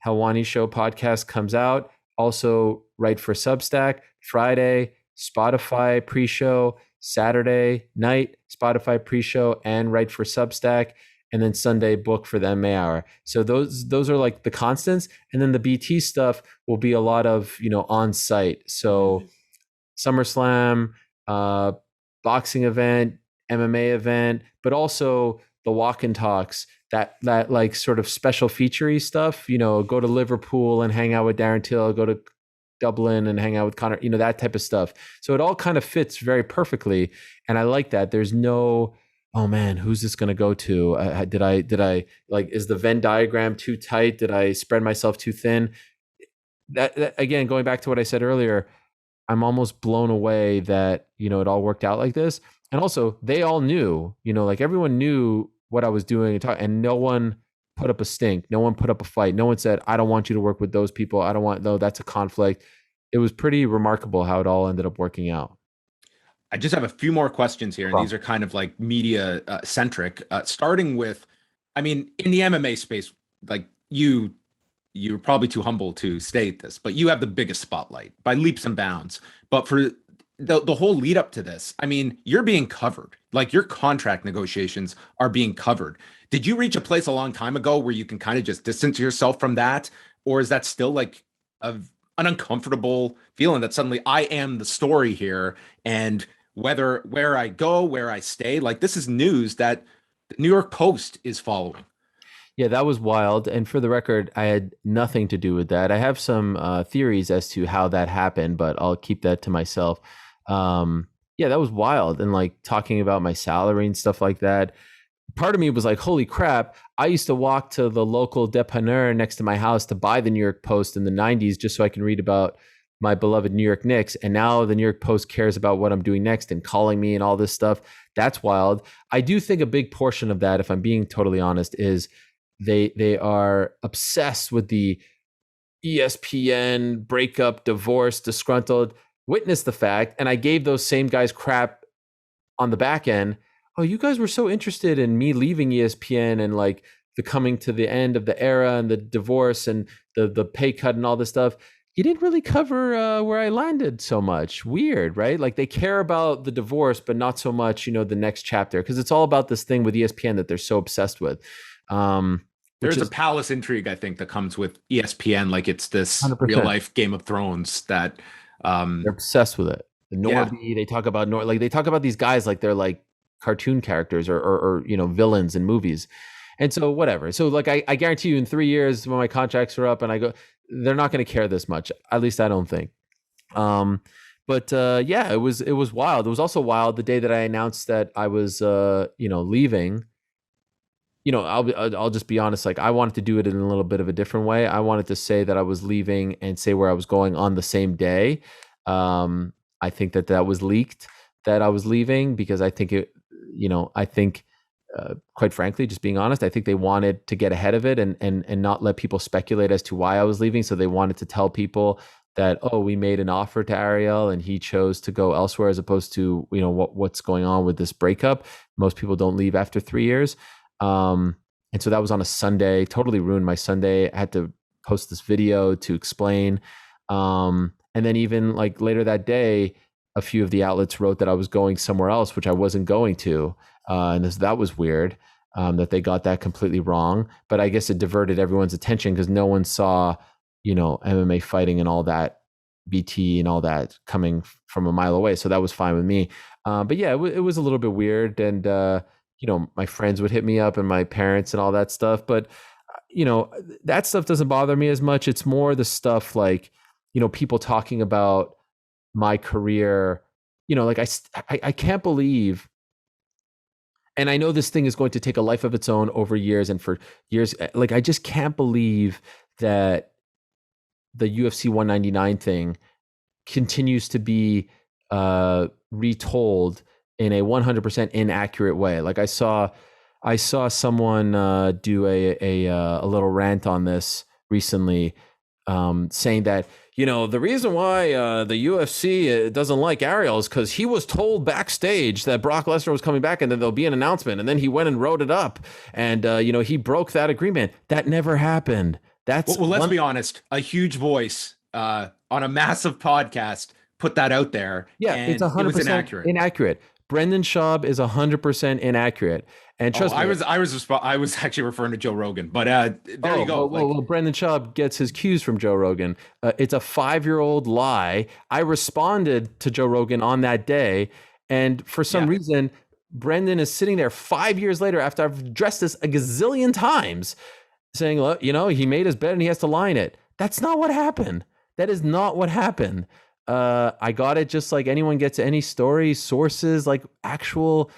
Helwani show podcast comes out. Also, write for Substack. Friday, Spotify pre-show. Saturday night, Spotify pre-show and write for Substack. And then Sunday, book for the MMA Hour. So those are like the constants. And then the BT stuff will be a lot of, on site. So SummerSlam, boxing event, MMA event, but also the walk and talks, that like sort of special featurey stuff, go to Liverpool and hang out with Darren Till, go to Dublin and hang out with Connor, that type of stuff. So it all kind of fits very perfectly. And I like that. There's no, oh man, who's this going to go to? Did I like, is the Venn diagram too tight? Did I spread myself too thin? That again, going back to what I said earlier, I'm almost blown away that, it all worked out like this. And also they all knew, like everyone knew what I was doing and no one put up a stink. No one put up a fight. No one said, I don't want you to work with those people. I don't want, no, that's a conflict. It was pretty remarkable how it all ended up working out. I just have a few more questions here, and these are kind of like media centric. Starting with, I mean, in the MMA space, like you're probably too humble to state this, but you have the biggest spotlight by leaps and bounds. But for the whole lead up to this, I mean, you're being covered. Like your contract negotiations are being covered. Did you reach a place a long time ago where you can kind of just distance yourself from that? Or is that still like an uncomfortable feeling that suddenly I am the story here, and where I go, where I stay, like this is news that the New York Post is following? Yeah, that was wild. And for the record, I had nothing to do with that. I have some theories as to how that happened, but I'll keep that to myself. Yeah, that was wild. And like talking about my salary and stuff like that. Part of me was like, holy crap. I used to walk to the local dépanneur next to my house to buy the New York Post in the 90s just so I can read about my beloved New York Knicks. And now the New York Post cares about what I'm doing next and calling me and all this stuff. That's wild. I do think a big portion of that, if I'm being totally honest, is they are obsessed with the ESPN breakup, divorce, disgruntled. Witness the fact, and I gave those same guys crap on the back end. Oh, you guys were so interested in me leaving ESPN and like the coming to the end of the era and the divorce and the pay cut and all this stuff. You didn't really cover where I landed so much. Weird, right? Like they care about the divorce, but not so much, the next chapter, because it's all about this thing with ESPN that they're so obsessed with. There's a palace intrigue, I think, that comes with ESPN. Like it's this 100%. Real life Game of Thrones that they're obsessed with it. The Norby, they talk about they talk about these guys like they're like cartoon characters or villains in movies. And so whatever. So like I guarantee you in 3 years when my contracts are up and I go, they're not going to care this much. At least I don't think. But yeah, it was wild. It was also wild the day that I announced that I was leaving. I'll just be honest. Like I wanted to do it in a little bit of a different way. I wanted to say that I was leaving and say where I was going on the same day. I think that was leaked that I was leaving because I think quite frankly, just being honest, I think they wanted to get ahead of it and not let people speculate as to why I was leaving. So they wanted to tell people that, oh, we made an offer to Ariel and he chose to go elsewhere, as opposed to, what's going on with this breakup. Most people don't leave after 3 years. And so that was on a Sunday, totally ruined my Sunday. I had to post this video to explain. And then even like later that day, a few of the outlets wrote that I was going somewhere else, which I wasn't going to. And that was weird, that they got that completely wrong. But I guess it diverted everyone's attention because no one saw, MMA fighting and all that, BT and all that coming from a mile away. So that was fine with me. But yeah, it was a little bit weird. And, my friends would hit me up and my parents and all that stuff. But, that stuff doesn't bother me as much. It's more the stuff like, people talking about my career, like I can't believe, and I know this thing is going to take a life of its own over years and for years. Like, I just can't believe that the UFC 199 thing continues to be retold in a 100% inaccurate way. Like I saw someone do a little rant on this recently, saying that, the reason why the UFC doesn't like Ariel is because he was told backstage that Brock Lesnar was coming back and then there'll be an announcement. And then he went and wrote it up. And, he broke that agreement. That never happened. That's well, let's be honest. A huge voice on a massive podcast put that out there. Yeah, and it's 100% it was inaccurate. Brendan Schaub is 100% inaccurate. And trust me, I was actually referring to Joe Rogan, but there you go. Well, Brendan Schaub gets his cues from Joe Rogan. It's a 5-year-old lie. I responded to Joe Rogan on that day, and for some reason, Brendan is sitting there 5 years later after I've addressed this a gazillion times, saying, "Look, he made his bed and he has to lie in it." That's not what happened. That is not what happened. I got it just like anyone gets any story, sources, like actual,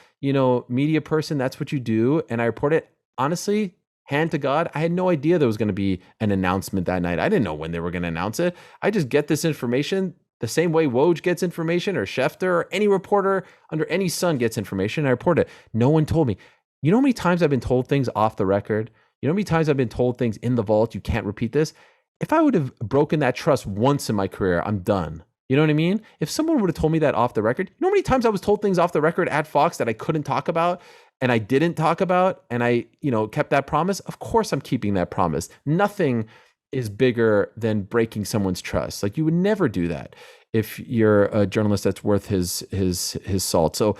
media person. That's what you do. And I report it. Honestly, hand to God, I had no idea there was going to be an announcement that night. I didn't know when they were going to announce it. I just get this information the same way Woj gets information, or Schefter, or any reporter under any sun gets information. I report it. No one told me. You know how many times I've been told things off the record? You know how many times I've been told things in the vault? You can't repeat this. If I would have broken that trust once in my career, I'm done. You know what I mean? If someone would have told me that off the record, you know how many times I was told things off the record at Fox that I couldn't talk about and I didn't talk about, and I, kept that promise? Of course I'm keeping that promise. Nothing is bigger than breaking someone's trust. Like, you would never do that if you're a journalist that's worth his salt. So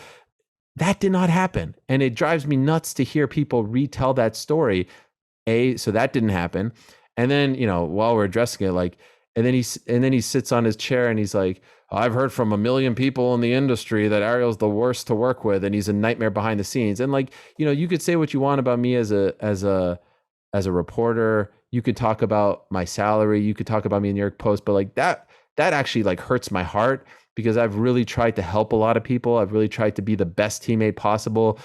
that did not happen. And it drives me nuts to hear people retell that story. So that didn't happen. And then, while we're addressing it, and then he sits on his chair and he's like, "I've heard from a million people in the industry that Ariel's the worst to work with, and he's a nightmare behind the scenes." And you could say what you want about me as a reporter. You could talk about my salary. You could talk about me in New York Post, but that actually hurts my heart, because I've really tried to help a lot of people. I've really tried to be the best teammate possible.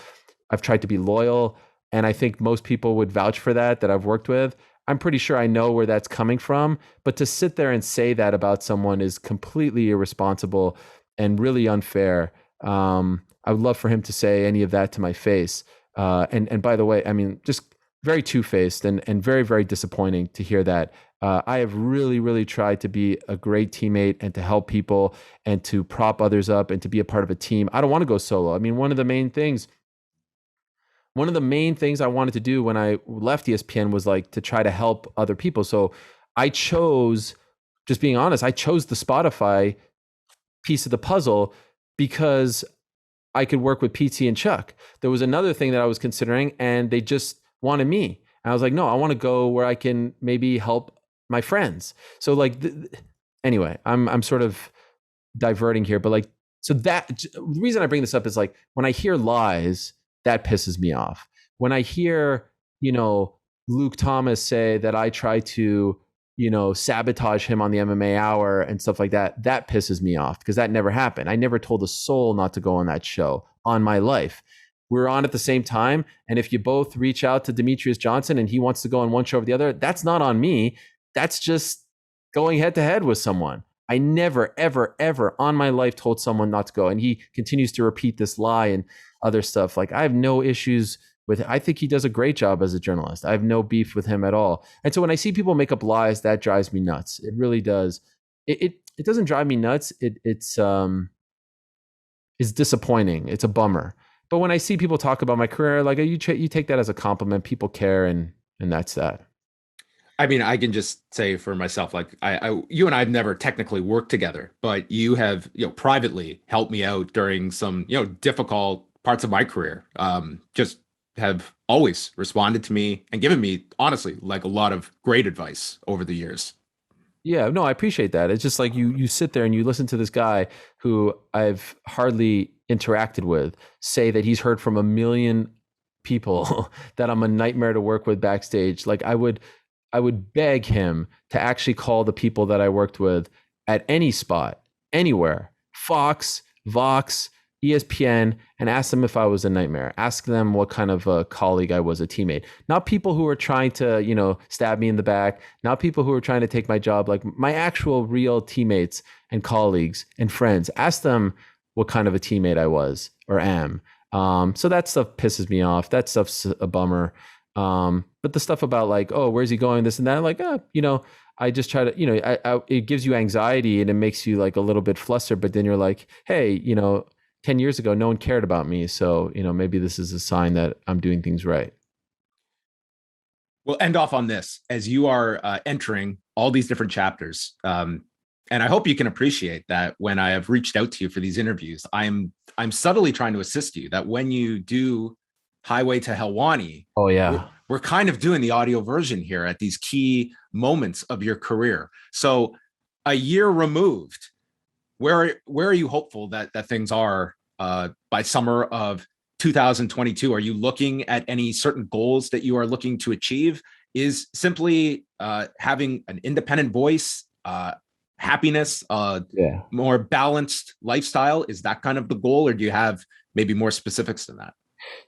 I've tried to be loyal, and I think most people would vouch for that I've worked with. I'm pretty sure I know where that's coming from, but to sit there and say that about someone is completely irresponsible and really unfair. I would love for him to say any of that to my face. And by the way, I mean, just very two-faced and very, very disappointing to hear that. I have really, really tried to be a great teammate and to help people and to prop others up and to be a part of a team. I don't want to go solo. I mean, one of the main things I wanted to do when I left ESPN was to try to help other people. So I chose, just being honest, I chose the Spotify piece of the puzzle because I could work with PT and Chuck. There was another thing that I was considering, and they just wanted me. And I was like, no, I want to go where I can maybe help my friends. So anyway, I'm sort of diverting here, but so that the reason I bring this up is when I hear lies, that pisses me off. When I hear, Luke Thomas say that I try to, sabotage him on the MMA Hour and stuff like that, that pisses me off, because that never happened. I never told a soul not to go on that show on my life. We were on at the same time. And if you both reach out to Demetrius Johnson and he wants to go on one show or the other, that's not on me. That's just going head to head with someone. I never, ever, ever on my life told someone not to go. And he continues to repeat this lie and other stuff. I have no issues with it. I think he does a great job as a journalist. I have no beef with him at all. And so when I see people make up lies, that drives me nuts. It really does. It doesn't drive me nuts. It's disappointing. It's a bummer. But when I see people talk about my career, you take that as a compliment. People care, and that's that. I mean, I can just say for myself, you and I have never technically worked together, but you have, privately helped me out during some, difficult parts of my career. Just have always responded to me and given me, honestly, a lot of great advice over the years. Yeah, no, I appreciate that. It's just you sit there and you listen to this guy who I've hardly interacted with say that he's heard from a million people that I'm a nightmare to work with backstage. I would beg him to actually call the people that I worked with at any spot, anywhere, Fox, Vox, ESPN, and ask them if I was a nightmare. Ask them what kind of a colleague I was, a teammate. Not people who are trying to, stab me in the back. Not people who are trying to take my job. My actual real teammates and colleagues and friends. Ask them what kind of a teammate I was or am. So that stuff pisses me off. That stuff's a bummer. But the stuff about oh, where's he going? This and that. I just try to, it gives you anxiety and it makes you like a little bit flustered, but then you're like, hey, 10 years ago, no one cared about me. So, maybe this is a sign that I'm doing things right. We'll end off on this as you are entering all these different chapters. And I hope you can appreciate that when I have reached out to you for these interviews, I'm subtly trying to assist you that when you do Highway to Helwani, oh yeah, we're kind of doing the audio version here at these key moments of your career. So a year removed, where are you hopeful that things are by summer of 2022? Are you looking at any certain goals that you are looking to achieve? Is simply having an independent voice, happiness, yeah. more balanced lifestyle? Is that kind of the goal, or do you have maybe more specifics than that?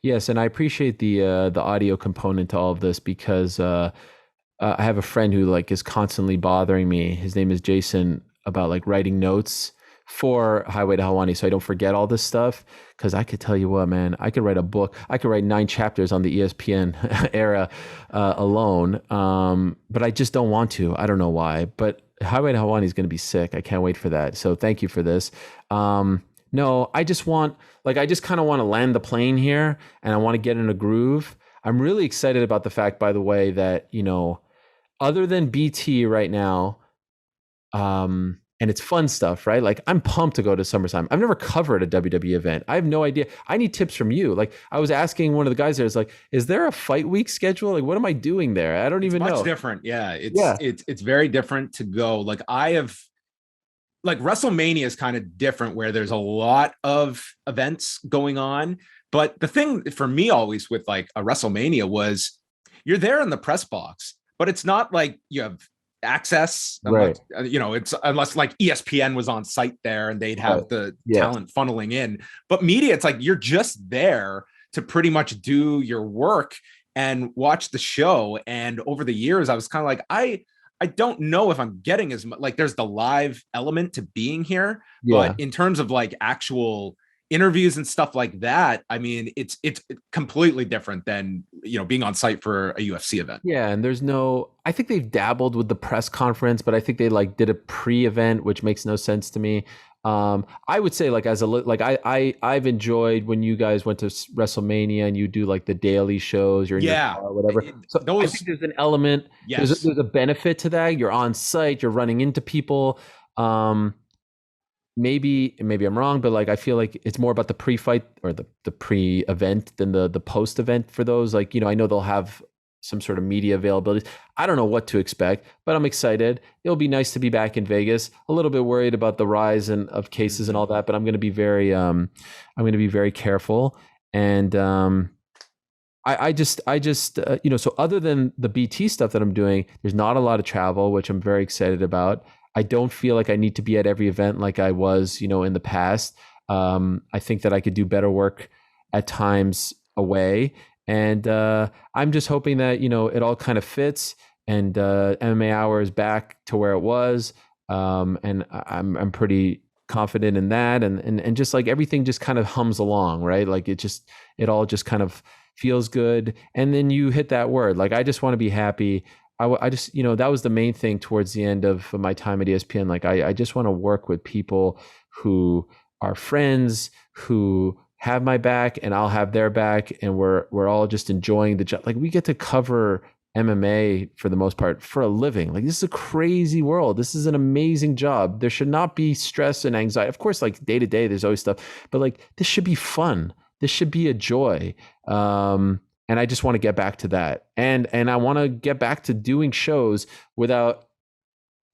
Yes, and I appreciate the audio component to all of this because I have a friend who like is constantly bothering me. His name is Jason, about like writing notes for Highway to Helwani so I don't forget all this stuff. Because I could tell you what, man, I could write a book. I could write 9 chapters on the ESPN era alone, but I just don't want to. I don't know why, but Highway to Helwani is going to be sick. I can't wait for that. So thank you for this. No, I just want, like, I just kind of want to land the plane here and I want to get in a groove. I'm really excited about the fact, by the way, that, other than BT right now, and it's fun stuff, right? Like I'm pumped to go to SummerSlam. I've never covered a WWE event. I have no idea. I need tips from you. Like I was asking one of the guys there, it's like, is there a fight week schedule? Like, what am I doing there? I don't even know. Much different. Yeah. It's very different to go. Like WrestleMania is kind of different where there's a lot of events going on. But the thing for me always with like a WrestleMania was you're there in the press box, but it's not like you have access, right? It's unless like ESPN was on site there and they'd have the talent funneling in. But media, it's like you're just there to pretty much do your work and watch the show. And over the years, I was kind of like, I don't know if I'm getting as much, like there's the live element to being here, but in terms of like actual interviews and stuff like that, I mean, it's completely different than, being on site for a UFC event. Yeah. And I think they've dabbled with the press conference, but I think they like did a pre-event, which makes no sense to me. I would say like I've enjoyed when you guys went to WrestleMania and you do like the daily shows, you're in your car or whatever. So I think there's an element, there's a benefit to that. You're on site, you're running into people. Maybe I'm wrong, but like I feel like it's more about the pre-fight or the pre-event than the post-event for those. Like, I know they'll have some sort of media availability. I don't know what to expect, but I'm excited. It'll be nice to be back in Vegas. A little bit worried about the rise of cases and all that, but I'm going to be very careful. And I just so other than the BT stuff that I'm doing, there's not a lot of travel, which I'm very excited about. I don't feel like I need to be at every event like I was, in the past. I think that I could do better work at times away. And I'm just hoping that, it all kind of fits and MMA Hour is back to where it was. And I'm pretty confident in that. And just like everything just kind of hums along, right? Like it all just kind of feels good. And then you hit that word. Like, I just want to be happy. I just, that was the main thing towards the end of my time at ESPN. Like, I just want to work with people who are friends, who have my back and I'll have their back. And we're all just enjoying the job. Like, we get to cover MMA for the most part for a living. Like, this is a crazy world. This is an amazing job. There should not be stress and anxiety. Of course, like day to day, there's always stuff, but like, this should be fun. This should be a joy. And I just want to get back to that. And I want to get back to doing shows without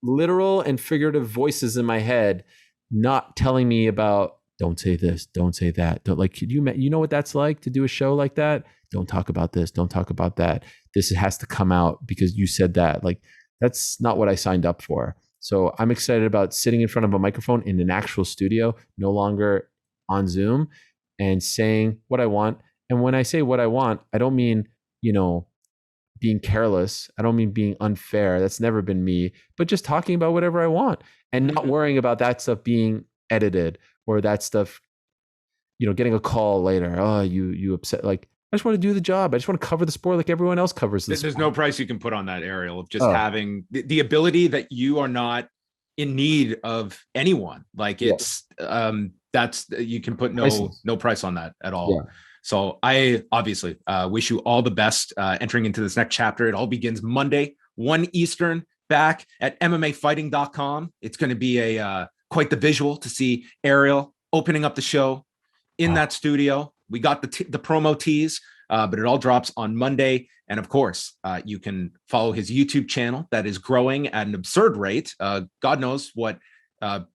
literal and figurative voices in my head not telling me about, don't say this, don't say that. Don't, like, you know what that's like to do a show like that? Don't talk about this, don't talk about that. This has to come out because you said that. Like, that's not what I signed up for. So I'm excited about sitting in front of a microphone in an actual studio, no longer on Zoom, and saying what I want. And when I say what I want, I don't mean, being careless. I don't mean being unfair. That's never been me, but just talking about whatever I want and not worrying about that stuff being edited or that stuff, getting a call later. Oh, you upset. Like, just want to do the job. I just want to cover the sport like everyone else covers this. There's no price you can put on that, Ariel, of just having the ability that you are not in need of anyone. Like it's that's you can put no price on that at all. Yeah. So I obviously wish you all the best entering into this next chapter. It all begins Monday, 1 Eastern, back at MMAfighting.com. It's going to be a quite the visual to see Ariel opening up the show in that studio. We got the promo tease, but it all drops on Monday. And of course, you can follow his YouTube channel that is growing at an absurd rate. God knows what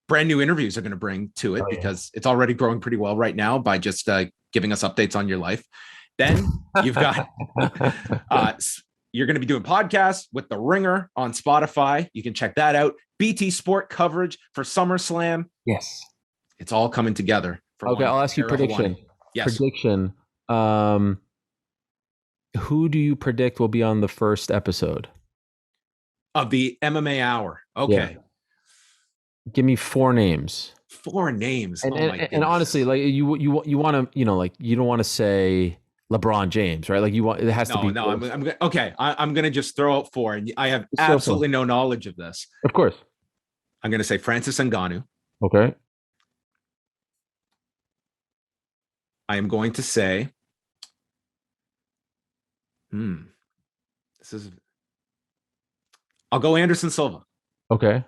brand new interviews are going to bring to it, because it's already growing pretty well right now by just giving us updates on your life. Then you've got you're going to be doing podcasts with The Ringer on Spotify. You can check that out. BT Sport coverage for SummerSlam. Yes. It's all coming together. Okay, I'll ask you prediction. Yes. Prediction. Who do you predict will be on the first episode of the MMA Hour? Okay. Yeah. Give me 4 names. 4 names. And honestly, like you want to, like you don't want to say LeBron James, right? Like it has to be. No, I'm going to just throw out 4, and I have absolutely no knowledge of this. Of course. I'm going to say Francis Ngannou. Okay. I am going to say, I'll go Anderson Silva. Okay.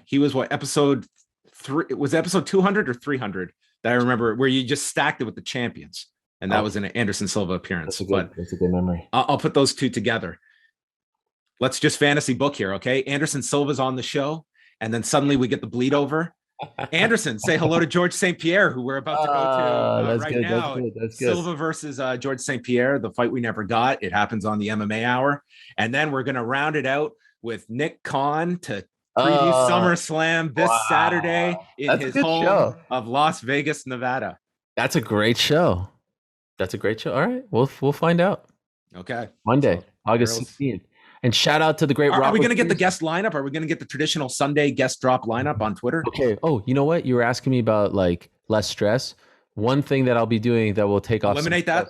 He was episode 3? It was episode 200 or 300 that I remember, where you just stacked it with the champions. And that was an Anderson Silva appearance. That's a good memory. I'll put those 2 together. Let's just fantasy book here. Okay. Anderson Silva's on the show. And then suddenly we get the bleed over. Anderson, say hello to George St. Pierre, who we're about to go to right now. That's good. Silva versus George St. Pierre, the fight we never got. It happens on the MMA Hour. And then we're going to round it out with Nick Khan to preview SummerSlam this Saturday in his home of Las Vegas, Nevada. That's a great show. All right. We'll find out. Okay. Monday, August 16th. And shout out to the great Robert. Are we going to get the guest lineup? Are we going to get the traditional Sunday guest drop lineup on Twitter? Okay. Oh, you know what? You were asking me about like less stress. One thing that I'll be doing that will take off. Eliminate that?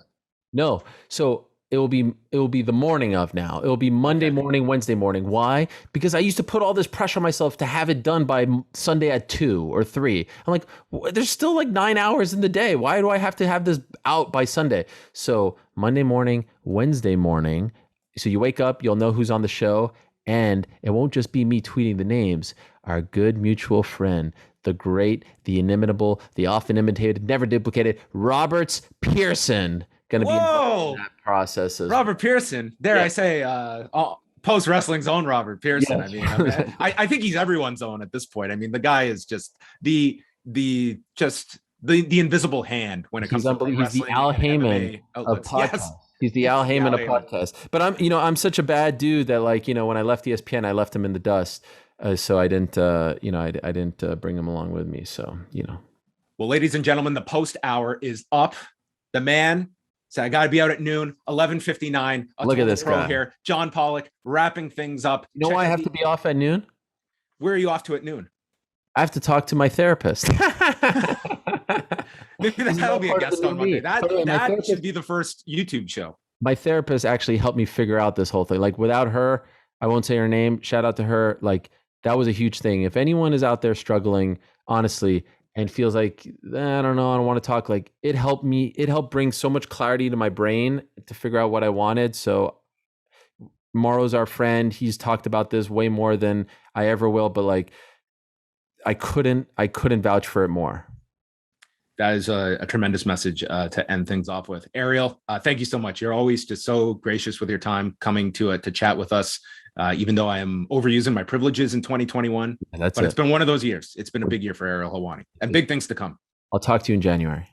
No. So it will be the morning of now. It will be Monday morning, Wednesday morning. Why? Because I used to put all this pressure on myself to have it done by Sunday at 2 or 3. I'm like, there's still like 9 hours in the day. Why do I have to have this out by Sunday? So Monday morning, Wednesday morning. So you wake up, you'll know who's on the show, and it won't just be me tweeting the names. Our good mutual friend, the great, the inimitable, the often imitated, never duplicated, Roberts Pearson, going to be in that process. Robert Pearson, I say, post wrestling's own Robert Pearson. Yes. I mean, I think he's everyone's own at this point. I mean, the guy is just the invisible hand when it comes to wrestling. He's the Al Heyman of podcasts. Yes. He's the Al Heyman of podcast. But I'm such a bad dude that when I left ESPN, I left him in the dust. So I didn't, I didn't bring him along with me. So, Well, ladies and gentlemen, the post hour is up. The man said, I got to be out at noon, 11:59. Look at this guy here. John Pollock wrapping things up. You know why I have to be off at noon? Where are you off to at noon? I have to talk to my therapist. Maybe that'll be a guest on Monday. That should be the first YouTube show. My therapist actually helped me figure out this whole thing. Like without her, I won't say her name. Shout out to her. Like that was a huge thing. If anyone is out there struggling, honestly, and feels like, I don't know, I don't want to talk, like it helped bring so much clarity to my brain to figure out what I wanted. So Morrow's our friend. He's talked about this way more than I ever will, but like I couldn't vouch for it more. That is a tremendous message to end things off with. Ariel, thank you so much. You're always just so gracious with your time coming to chat with us, even though I am overusing my privileges in 2021. It's been one of those years. It's been a big year for Ariel Helwani, and big things to come. I'll talk to you in January.